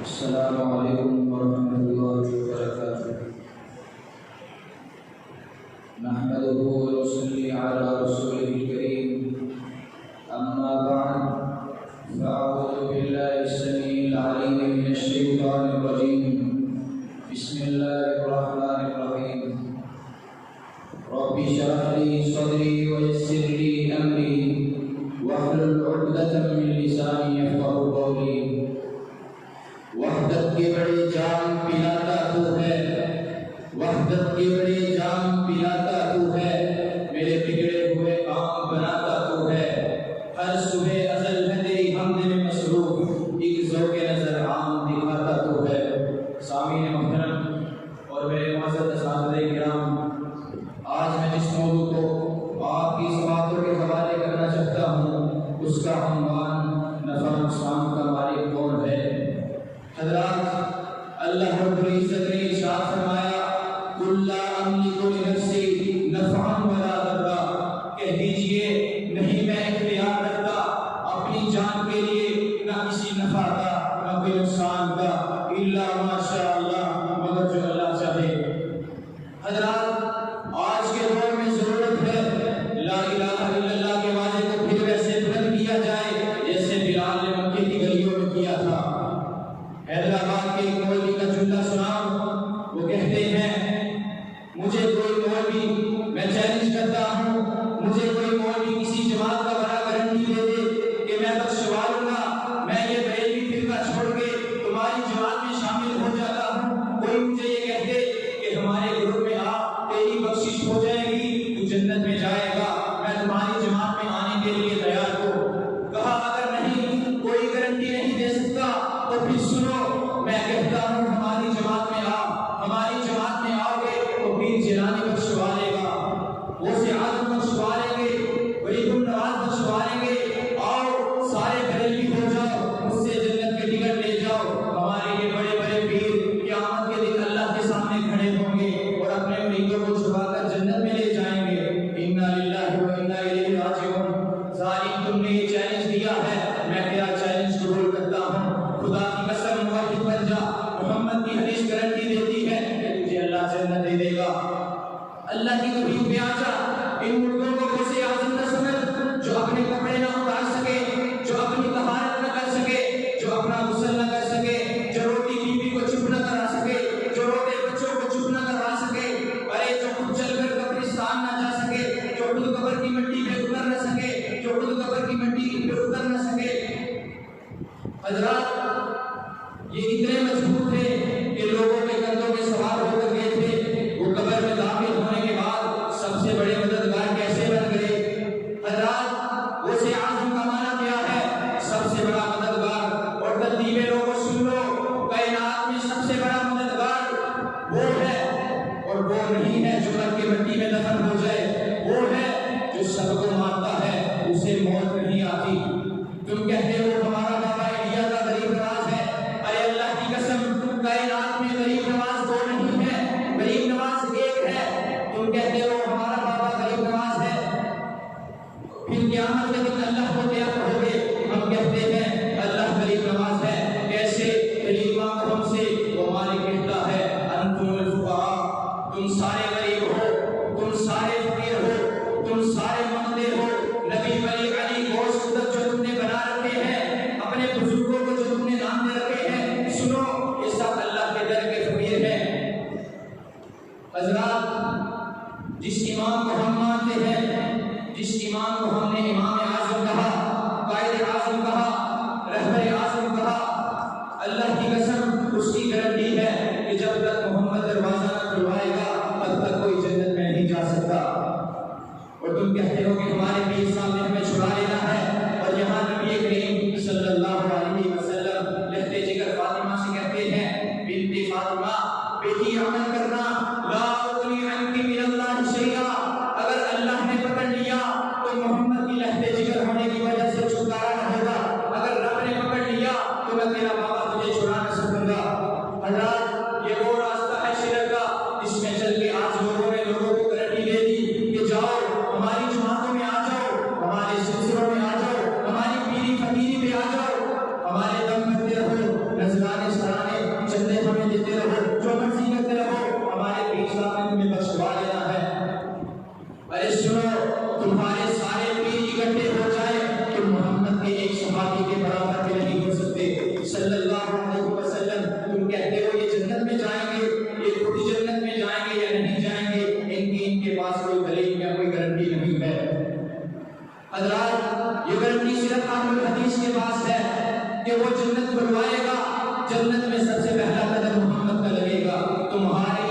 السلام علیکم ورحمۃ اللہ وبرکاتہ۔ نحمده ونصلي على رسوله الكريم، أما بعد فأعوذ بالله السميع العليم من الشيطان الرجيم، بسم الله الرحمن الرحيم۔ رب اشرح لي صدري ويسر لي أمري واحلل عقدة من لساني يفقهوا قولي۔ وحدت کے بڑے جام پلاتا تو ہے، وحدت کے بڑے جام پلاتا تو ہے، میرے بگڑے ہوئے کام بناتا تو ہے۔ ہر صبح ازل ہے تیری حمد میں مصروف، ایک ذوق نظر عام دکھاتا تو ہے۔ سامعین محترم اور میرے معزز اساتذہ کرام، آج میں جس موضوع کو آپ کی سماعتوں کے حوالے کرنا چاہتا ہوں اس کا عنوان نفع نقصان کا مالک کون ہے۔ حضرات، اللہ رب العزت نے ارشاد فرمایا قل لا املک لنفسی نفعا ولا ضرا، کہہ دیجئے نہیں میں اختیار رکھتا اپنی جان کے لیے نہ کسی نفع کا نہ کوئی نقصان کا، الا ما شاء اللہ، مگر جو اللہ چاہے۔ حضرات، آج کے دور میں ضرورت ہے لا الہ الا اللہ کے واضح کو پھر ویسے بلند کیا جائے جیسے بلال نے مکے کی گلیوں میں کیا تھا۔ حیدرآباد کے ایک مولوی کا جملہ سناؤ، وہ کہتے ہیں مجھے کوئی مولوی، میں چیلنج کرتا ہوں، مجھے کوئی مولوی کسی جماعت کا بڑا گارنٹی دے دے کہ میں بخشوا لوں گا، میں یہ بریلوی فرقہ چھوڑ کے تمہاری جماعت میں شامل ہو جاتا ہوں۔ کوئی مجھے یہ کہہ دے کہ ہمارے گروپ میں آ، تیری بخشش ہو جائے گی، تو جنت میں جائے گا، میں تمہاری جماعت میں آنے کے لیے تیار ہوں۔ کہا اگر نہیں، کوئی گارنٹی نہیں دے سکتا تو پھر سنو، میں کہتا ہوں ہماری جماعت میں آ، ہماری جماعت میں آؤ گے تو پیر جیلانی بخشوا لے گا، غوث اعظم بخشوا لیں گے، غریب النواز بخشوا لیں گے، آؤ سارے بریلوی ہو جاؤ، مجھ سے جنت کے ٹکٹ لے جاؤ۔ ہمارے یہ بڑے بڑے پیر قیامت کے دن اللہ کے سامنے کھڑے ہوں گے اور اپنے مریدوں کو چھپا کر جنت میں لے جائیں گے۔ انا للہ و انا الیہ راجعون۔ ظالم، تم نے یہ چیلنج دیا ہے، میں تیرا چیلنج قبول کرتا ہوں۔ خدا کی قسم موحد بن جا، محمد کی حدیث گارنٹی دیتی ہے کہ تجھے اللہ جنت دے دے گا۔ اللہ کی توحید پہ آ جا، ان مردوں کو غوث اعظم نہ سمجھ جو اپنے کپڑے نہ اتار سکے، جو اپنی طہارت نہ کر سکے، جو اپنا غسل نہ کر سکے، جو روتی بیوی کو چپ نہ کرا سکے، جو روتے بچوں کو چپ نہ کروا سکے، ارے جو خود چل کر قبرستان نہ جا سکے، جو خود قبر کی مٹی پہ اتر نہ سکے، جو خود قبر کی مٹی پہ اتر نہ سکے۔ حضرات، یہ اتنے مضبوط تھے کہ لوگوں کے کندھوں پہ سوار ہو کر گئے تھے۔ وہ قبر میں داخل ہونے کے بعد سب سے بڑے مددگار کیسے بن گئے؟ حضرات، غوث اعظم کا معنی کیا ہے؟ سب سے بڑا مددگار۔ اور ترتیبے لوگوں سن لو، کائنات میں سب سے بڑا مددگار وہ ہے اور وہ نہیں ہے جو رب کی مٹی میں دفن ہو جائے، وہ ہے جو سب کو مانتا ہے، اسے موت نہیں آتی۔ تم کہتے ہو ہمارا بابا انڈیا کا غریب نواز ہے، ارے اللہ کی قسم کائنات میں غریب نواز دو نہیں ہے، غریب نواز ایک ہے۔ تم کہتے ہو ہمارا بابا غریب نواز ہے، پھر قیامت کے دن اللہ کو کیا کہو گے؟ ہم کہتے ہیں اللہ غریب نواز ہے۔ کیسے؟ غریب مانگو ہم سے، وہ مالک کہتا ہے انتم الفقراء، تم سارے غریب ہو، تم سارے فقیر ہو، تم سارے مانگتے ہو۔ نبی ولی علی غوث خود جو تم نے بنا رکھے ہیں، اپنے بزرگوں کو جو تم نے نام دے رکھے ہیں، سنو یہ سب اللہ کے در کے فقیر ہیں۔ حضرات، جس امام کو ہم مانتے ہیں، جس امام کو ہم نے امام اعظم کہا، قائد اعظم کہا، رہبر اعظم کہا، اللہ کی قسم اس کی گارنٹی ہے کہ جب تک محمد دروازہ نہ کھلوائے گا تب تک کوئی جنت میں نہیں جا سکتا۔ اور تم کہتے ہو کہ ہمارے پیر صاحب نے ہمیں چھڑا لینا ہے، اور یہاں نبی کریم صلی اللہ علیہ وسلم لہتے جگر فاطمہ سے کہتے ہیں بنت فاطمہ، بیٹی عمل کرنا، لا اغنی عنک من اللہ شیئا، اگر اللہ نے پکڑ لیا تو محمد کی لہتے جگر ہونے کی وجہ سے چھٹکارا نہ ہوگا، اگر رب نے پکڑ لیا تو میں تیرا بابا تجھے چھڑا نہ سکوں گا۔ حضرات، یہ وہ راستہ ہے شرک کا جس میں چل کے آج لوگوں نے لوگوں کو گارنٹی دے دی کہ جاؤ ہماری جماعتوں میں آ جاؤ، حضرات یہ گارنٹی صرف خاتم الحدیث کے پاس ہے کہ وہ جنت بنوائے گا، جنت میں سب سے پہلا قدم محمد کا لگے گا. تمہاری